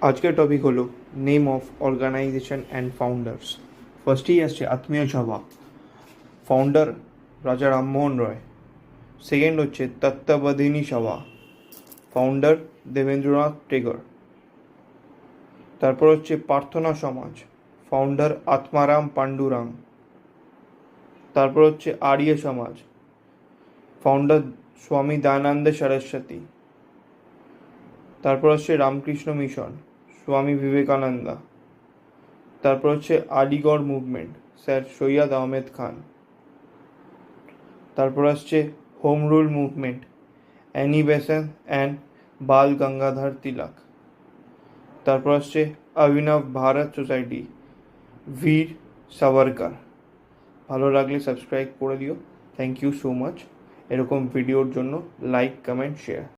আজকের টপিক হলো name of organization and founders. ফার্স্টেই আসছে আত্মীয় সভা, ফাউন্ডার রাজা রামমোহন রয়। সেকেন্ড হচ্ছে তত্ত্বাবধানী সভা, ফাউন্ডার দেবেন্দ্রনাথ টেগর। তারপর হচ্ছে প্রার্থনা সমাজ, ফাউন্ডার আত্মারাম পান্ডুরাং। তারপর হচ্ছে আর্য সমাজ, ফাউন্ডার স্বামী দয়ানন্দ সরস্বতী। তারপর হচ্ছে রামকৃষ্ণ মিশন, স্বামী বিবেকানন্দা। তারপর হচ্ছে আলিগড় মুভমেন্ট, স্যার সৈয়দ আহমেদ খান। তারপর আসছে home rule movement, Annie Besant and Bal Gangadhar Tilak. তারপর আসছে অভিনব ভারত সোসাইটি, বীর সাভারকার। ভালো লাগলে সাবস্ক্রাইব করে দিও। Thank you so much. এরকম ভিডিওর জন্য লাইক, কমেন্ট, শেয়ার।